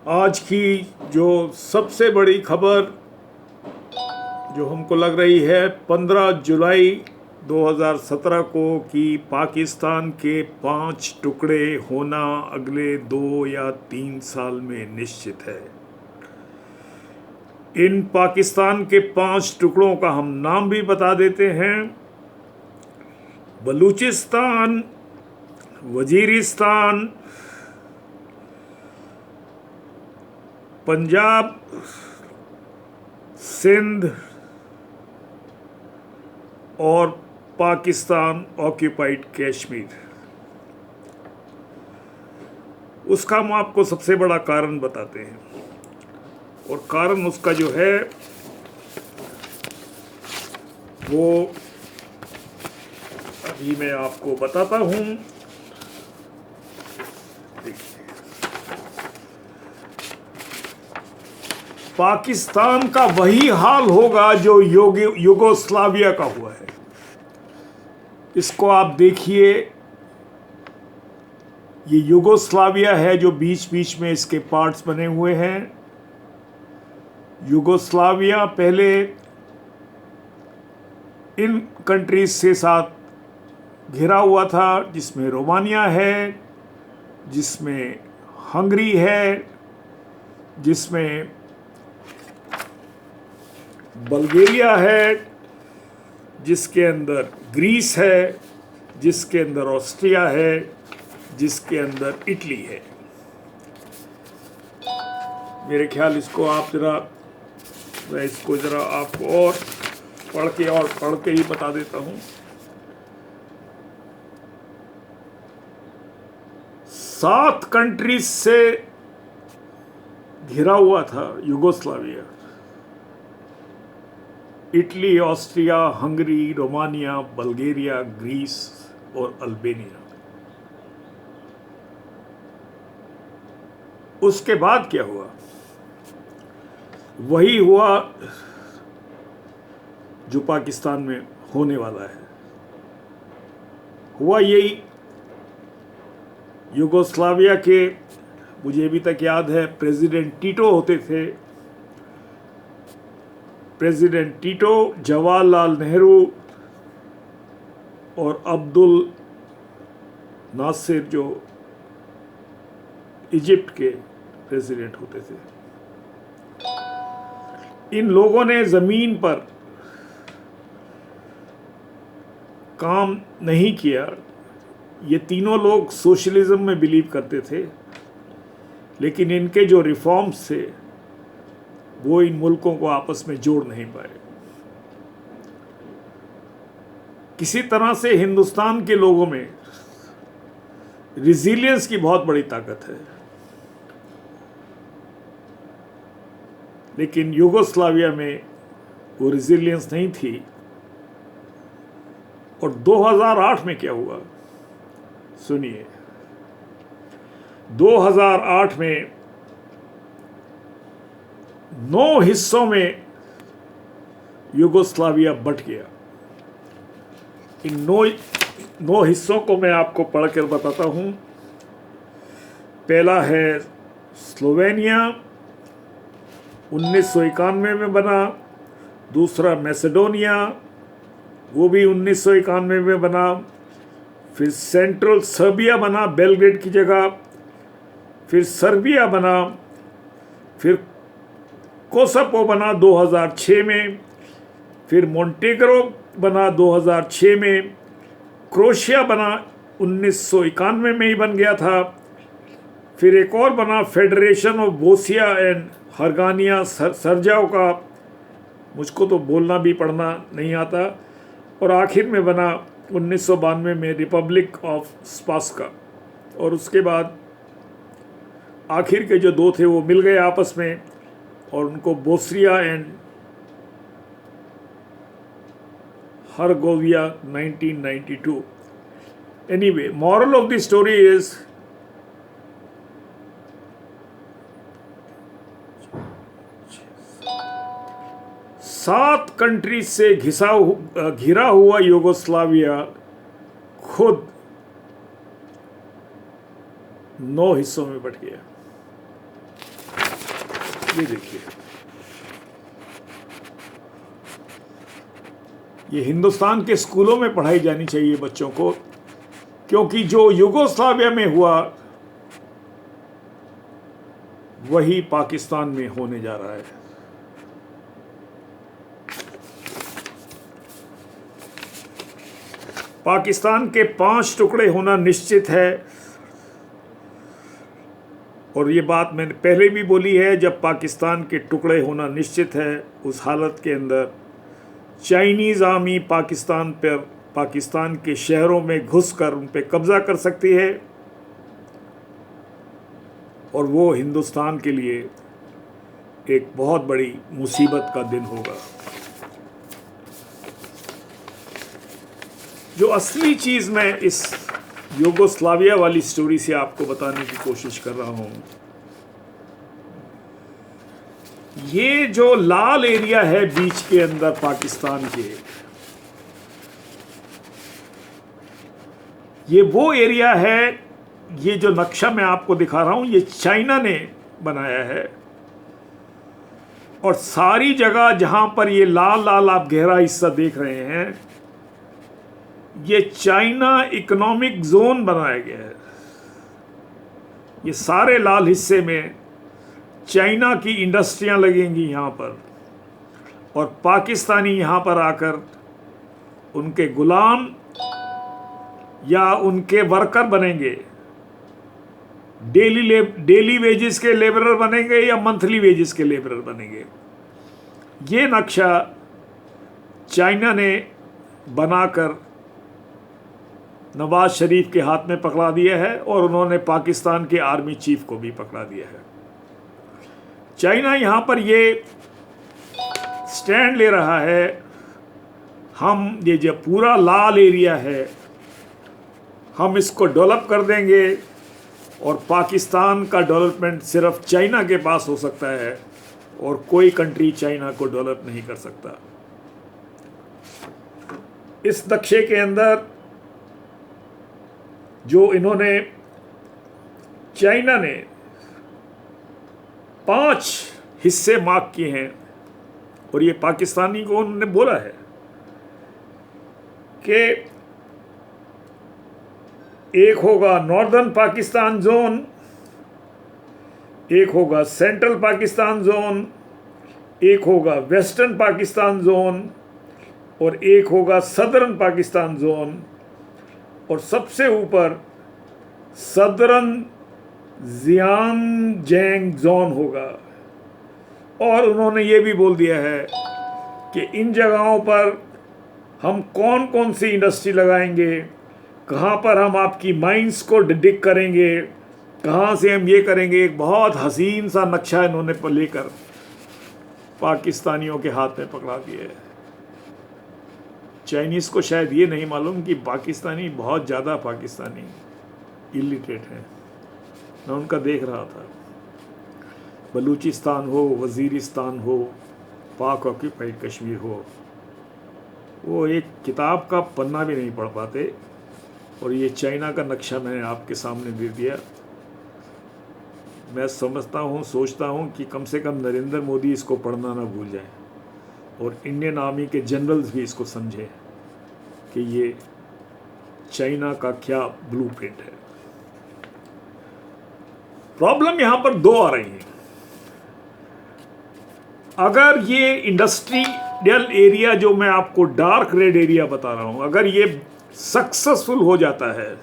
आज की जो सबसे बड़ी खबर जो हमको लग रही है 15 जुलाई 2017 को कि पाकिस्तान के 5 टुकड़े होना अगले 2 या 3 साल में निश्चित है। इन पाकिस्तान के 5 टुकड़ों का हम नाम भी बता देते हैं। बलूचिस्तान, वजीरिस्तान, पंजाब, सिंध और पाकिस्तान ऑक्यूपाइड कश्मीर। उसका हम आपको सबसे बड़ा कारण बताते हैं, और कारण उसका जो है वो अभी मैं आपको बताता हूं। पाकिस्तान का वही हाल होगा जो युगोस्लाविया का हुआ है। इसको आप देखिए, ये युगोस्लाविया है जो बीच बीच में इसके पार्ट्स बने हुए हैं। युगोस्लाविया पहले इन कंट्रीज से साथ घिरा हुआ था, जिसमें रोमानिया है, जिसमें हंगरी है, जिसमें बल्गेरिया है, जिसके अंदर ग्रीस है, जिसके अंदर ऑस्ट्रिया है, जिसके अंदर इटली है। मेरे ख्याल इसको आप मैं इसको ज़रा आपको और पढ़ के ही बता देता हूँ। 7 कंट्रीज से घिरा हुआ था Yugoslavia. Italy, Austria, Hungary, Romania, Bulgaria, Greece और अल्बेनिया। उसके बाद क्या हुआ? वही हुआ जो पाकिस्तान में होने वाला है। हुआ यही, युगोस्लाविया के, मुझे अभी तक याद है, प्रेसिडेंट टीटो होते थे। प्रेसिडेंट टीटो, जवाहरलाल नेहरू और अब्दुल नासिर जो इजिप्ट के प्रेसिडेंट होते थे। इन लोगों ने ज़मीन पर काम नहीं किया। ये तीनों लोग सोशलिज्म में बिलीव करते थे, लेकिन इनके जो रिफॉर्म्स थे वो इन मुल्कों को आपस में जोड़ नहीं पाए। किसी तरह से हिंदुस्तान के लोगों में रिजिलियंस की बहुत बड़ी ताकत है, लेकिन युगोस्लाविया में वो रिजिलियंस नहीं थी। और 2008 में क्या हुआ सुनिए। 2008 में 9 हिस्सों में युगोस्लाविया बट गया। इन 9 हिस्सों को मैं आपको पढ़कर बताता हूँ। पहला है स्लोवेनिया, 1991 में बना। दूसरा मैसेडोनिया, वो भी 1991 में बना। फिर सेंट्रल सर्बिया बना बेलग्रेड की जगह। फिर सर्बिया बना। फिर कोसोवो बना 2006 में। फिर मोंटेग्रो बना 2006 में। क्रोएशिया बना 1991 में ही बन गया था। फिर एक और बना फेडरेशन ऑफ बोस्निया एंड हर्जागोविना, सरजाओ का, मुझको तो बोलना भी पढ़ना नहीं आता। और आखिर में बना 1992 में रिपब्लिक ऑफ स्पास्का। और उसके बाद आखिर के जो 2 थे वो मिल गए आपस में, और उनको Bosnia and Herzegovina 1992। Anyway, moral of the story is 7 countries से घिरा हुआ युगोस्लाविया खुद 9 हिस्सों में बट गया। ये देखिए, ये हिंदुस्तान के स्कूलों में पढ़ाई जानी चाहिए बच्चों को, क्योंकि जो युगोस्लाविया में हुआ वही पाकिस्तान में होने जा रहा है। पाकिस्तान के 5 टुकड़े होना निश्चित है, और ये बात मैंने पहले भी बोली है, जब पाकिस्तान के टुकड़े होना निश्चित है उस हालत के अंदर चाइनीज़ आर्मी पाकिस्तान के शहरों में घुसकर उन पर कब्ज़ा कर सकती है, और वो हिंदुस्तान के लिए एक बहुत बड़ी मुसीबत का दिन होगा। जो असली चीज़ मैं इस युगोस्लाविया वाली स्टोरी से आपको बताने की कोशिश कर रहा हूँ, ये जो लाल एरिया है बीच के अंदर पाकिस्तान के, ये वो एरिया है, ये जो नक्शा मैं आपको दिखा रहा हूँ ये चाइना ने बनाया है, और सारी जगह जहाँ पर ये लाल लाल आप गहरा हिस्सा देख रहे हैं, ये चाइना इकोनॉमिक जोन बनाया गया है। ये सारे लाल हिस्से में चाइना की इंडस्ट्रियां लगेंगी यहाँ पर, और पाकिस्तानी यहाँ पर आकर उनके गुलाम या उनके वर्कर बनेंगे, डेली वेजेस के लेबरर बनेंगे या मंथली वेजेस के लेबरर बनेंगे। ये नक्शा चाइना ने बनाकर नवाज शरीफ के हाथ में पकड़ा दिया है, और उन्होंने पाकिस्तान के आर्मी चीफ को भी पकड़ा दिया है। चाइना यहाँ पर ये स्टैंड ले रहा है, हम ये जो पूरा लाल एरिया है हम इसको डेवलप कर देंगे, और पाकिस्तान का डेवलपमेंट सिर्फ चाइना के पास हो सकता है, और कोई कंट्री चाइना को डेवलप नहीं कर सकता। इस नक्शे के अंदर जो इन्होंने, चाइना ने 5 हिस्से मार्क किए हैं, और ये पाकिस्तानी को उन्होंने बोला है कि एक होगा नॉर्दर्न पाकिस्तान जोन, एक होगा सेंट्रल पाकिस्तान जोन, एक होगा वेस्टर्न पाकिस्तान जोन, और एक होगा सदर्न पाकिस्तान जोन, और सबसे ऊपर सदर्न जियांगजेंग जोन होगा। और उन्होंने ये भी बोल दिया है कि इन जगहों पर हम कौन कौन सी इंडस्ट्री लगाएंगे, कहाँ पर हम आपकी माइंस को डिग करेंगे, कहाँ से हम ये करेंगे। एक बहुत हसीन सा नक्शा इन्होंने लेकर पाकिस्तानियों के हाथ में पकड़ा दिया है। चाइनीज़ को शायद ये नहीं मालूम कि पाकिस्तानी बहुत ज़्यादा पाकिस्तानी इलिटरेट हैं। मैं उनका देख रहा था, बलूचिस्तान हो, वज़ीरिस्तान हो, पाक ऑक्यूपाइड कश्मीर हो, वो एक किताब का पन्ना भी नहीं पढ़ पाते, और ये चाइना का नक्शा मैंने आपके सामने दे दिया। मैं समझता हूँ, सोचता हूँ कि कम से कम नरेंद्र मोदी इसको पढ़ना ना भूल जाएं, और इंडियन आर्मी के जनरल्स भी इसको समझें कि ये चाइना का क्या ब्लूप्रिंट है। प्रॉब्लम यहाँ पर 2 आ रही हैं। अगर ये इंडस्ट्रियल एरिया जो मैं आपको डार्क रेड एरिया बता रहा हूँ, अगर ये सक्सेसफुल हो जाता है,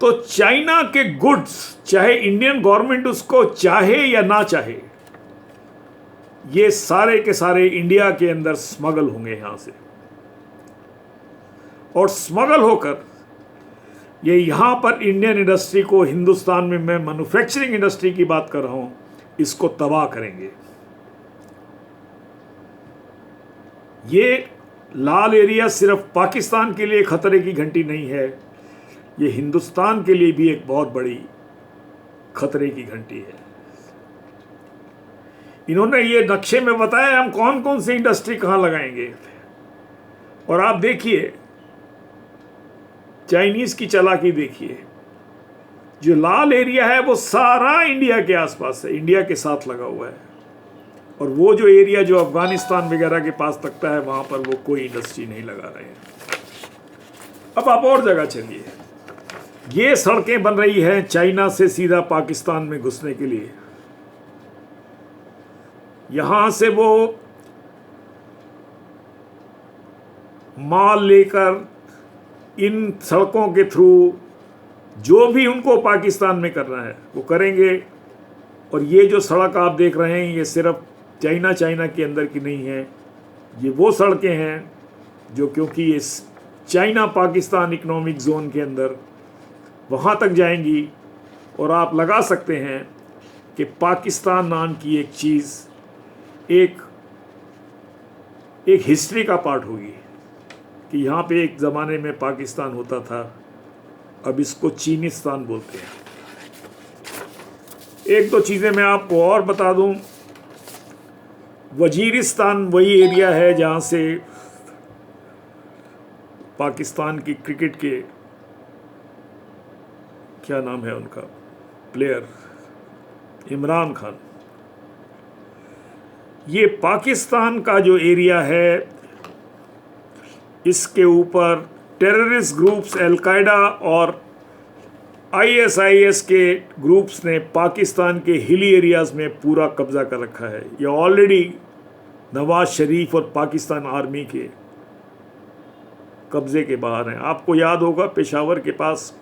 तो चाइना के गुड्स, चाहे इंडियन गवर्नमेंट उसको चाहे या ना चाहे, ये सारे के सारे इंडिया के अंदर स्मगल होंगे यहाँ से, और स्मगल होकर ये यहाँ पर इंडियन इंडस्ट्री को, हिंदुस्तान में मैं मैन्युफैक्चरिंग इंडस्ट्री की बात कर रहा हूँ, इसको तबाह करेंगे। ये लाल एरिया सिर्फ पाकिस्तान के लिए खतरे की घंटी नहीं है, ये हिंदुस्तान के लिए भी एक बहुत बड़ी खतरे की घंटी है। इन्होंने ये नक्शे में बताया हम कौन कौन सी इंडस्ट्री कहाँ लगाएंगे, और आप देखिए चाइनीज़ की चालाकी देखिए। जो लाल एरिया है वो सारा इंडिया के आसपास है, इंडिया के साथ लगा हुआ है। और वो जो एरिया जो अफगानिस्तान वगैरह के पास लगता है, वहाँ पर वो कोई इंडस्ट्री नहीं लगा रहे हैं। अब आप और जगह चलिए, ये सड़कें बन रही हैं चाइना से सीधा पाकिस्तान में घुसने के लिए। यहाँ से वो माल लेकर इन सड़कों के थ्रू जो भी उनको पाकिस्तान में करना है वो करेंगे। और ये जो सड़क आप देख रहे हैं, ये सिर्फ चाइना के अंदर की नहीं है, ये वो सड़कें हैं जो क्योंकि इस चाइना पाकिस्तान इकोनॉमिक जोन के अंदर वहाँ तक जाएंगी। और आप लगा सकते हैं कि पाकिस्तान नाम की एक चीज़ एक हिस्ट्री का पार्ट होगी कि यहाँ पे एक ज़माने में पाकिस्तान होता था, अब इसको चीनिस्तान बोलते हैं। एक दो चीज़ें मैं आपको और बता दूं, वजीरिस्तान वही एरिया है जहाँ से पाकिस्तान की क्रिकेट के क्या नाम है उनका प्लेयर, इमरान खान। ये पाकिस्तान का जो एरिया है, इसके ऊपर टेररिस्ट ग्रुप्स अलकायदा और ISIS के ग्रुप्स ने पाकिस्तान के हिली एरियाज़ में पूरा कब्ज़ा कर रखा है। ये ऑलरेडी नवाज शरीफ और पाकिस्तान आर्मी के कब्ज़े के बाहर हैं। आपको याद होगा पेशावर के पास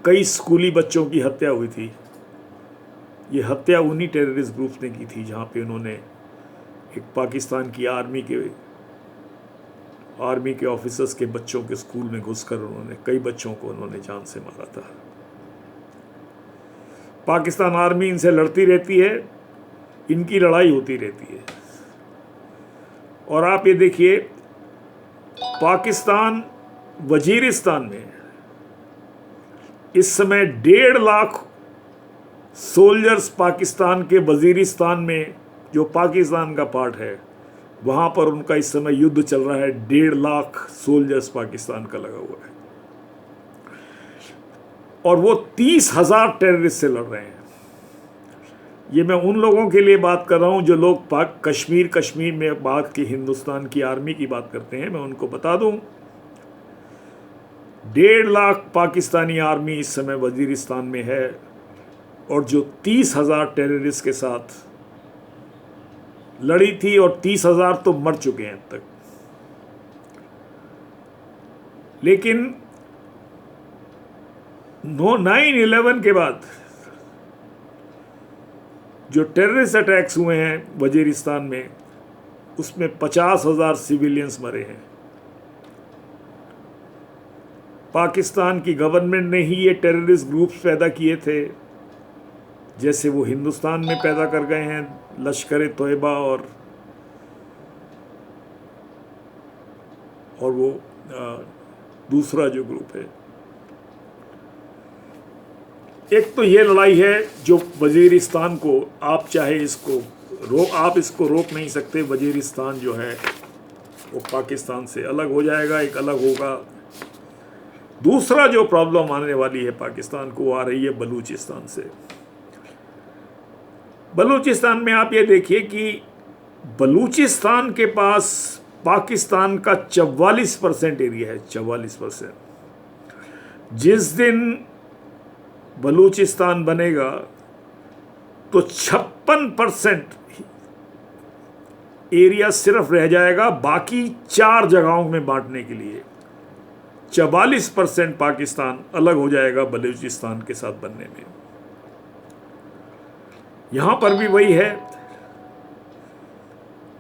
कई स्कूली बच्चों की हत्या हुई थी। ये हत्या उन्हीं टेररिस्ट ग्रुप्स ने की थी, जहाँ पे उन्होंने एक पाकिस्तान की आर्मी के ऑफिसर्स के बच्चों के स्कूल में घुसकर उन्होंने कई बच्चों को उन्होंने जान से मारा था। पाकिस्तान आर्मी इनसे लड़ती रहती है, इनकी लड़ाई होती रहती है। और आप ये देखिए, पाकिस्तान वजीरिस्तान में इस समय 1.5 लाख सोल्जर्स पाकिस्तान के वजीरिस्तान में, जो पाकिस्तान का पार्ट है, वहाँ पर उनका इस समय युद्ध चल रहा है। 1.5 लाख सोल्जर्स पाकिस्तान का लगा हुआ है और वो 30,000 टेररिस्ट से लड़ रहे हैं। ये मैं उन लोगों के लिए बात कर रहा हूँ जो लोग कश्मीर में बात की हिंदुस्तान की आर्मी की बात करते हैं। मैं उनको बता दूँ, 1.5 लाख पाकिस्तानी आर्मी इस समय वजीरिस्तान में है और जो 30,000 टेररिस्ट के साथ लड़ी थी, और 30,000 तो मर चुके हैं अब तक। लेकिन 9/11 के बाद जो टेररिस्ट अटैक्स हुए हैं वजीरिस्तान में, उसमें 50,000 सिविलियंस मरे हैं। पाकिस्तान की गवर्नमेंट ने ही ये टेररिस्ट ग्रुप्स पैदा किए थे, जैसे वो हिंदुस्तान में पैदा कर गए हैं लश्कर तोयबा और वो दूसरा जो ग्रुप है। एक तो ये लड़ाई है जो वजीरिस्तान को, आप चाहे आप इसको रोक नहीं सकते। वजीरिस्तान जो है वो पाकिस्तान से अलग हो जाएगा, एक अलग होगा। दूसरा जो प्रॉब्लम आने वाली है पाकिस्तान को, आ रही है बलूचिस्तान से। बलूचिस्तान में आप ये देखिए कि बलूचिस्तान के पास पाकिस्तान का 44% एरिया है, 44%। जिस दिन बलूचिस्तान बनेगा तो 56% एरिया सिर्फ रह जाएगा बाकी 4 जगहों में बांटने के लिए। 44% पाकिस्तान अलग हो जाएगा बलूचिस्तान के साथ बनने में। यहाँ पर भी वही है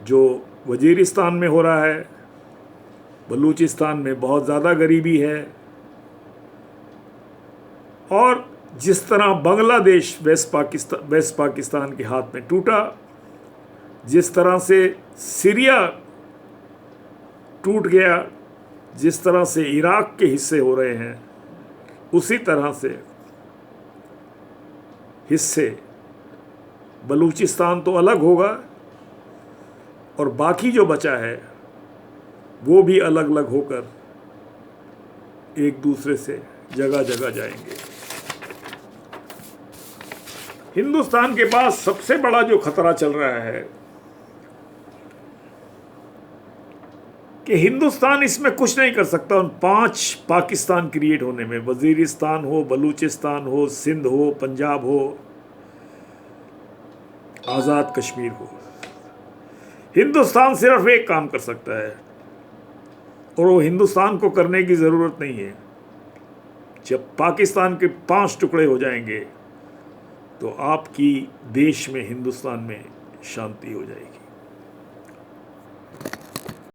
जो वजीरिस्तान में हो रहा है। बलूचिस्तान में बहुत ज़्यादा गरीबी है, और जिस तरह बांग्लादेश वेस्ट पाकिस्तान के हाथ में टूटा, जिस तरह से सीरिया टूट गया, जिस तरह से इराक के हिस्से हो रहे हैं, उसी तरह से हिस्से बलूचिस्तान तो अलग होगा और बाकी जो बचा है वो भी अलग अलग होकर एक दूसरे से जगह जगह जाएंगे। हिंदुस्तान के पास सबसे बड़ा जो खतरा चल रहा है कि हिंदुस्तान इसमें कुछ नहीं कर सकता उन 5 पाकिस्तान क्रिएट होने में, वजीरिस्तान हो, बलूचिस्तान हो, सिंध हो, पंजाब हो, आज़ाद कश्मीर हो। हिंदुस्तान सिर्फ एक काम कर सकता है और वो हिंदुस्तान को करने की ज़रूरत नहीं है। जब पाकिस्तान के 5 टुकड़े हो जाएंगे तो आपकी देश में, हिंदुस्तान में शांति हो जाएगी।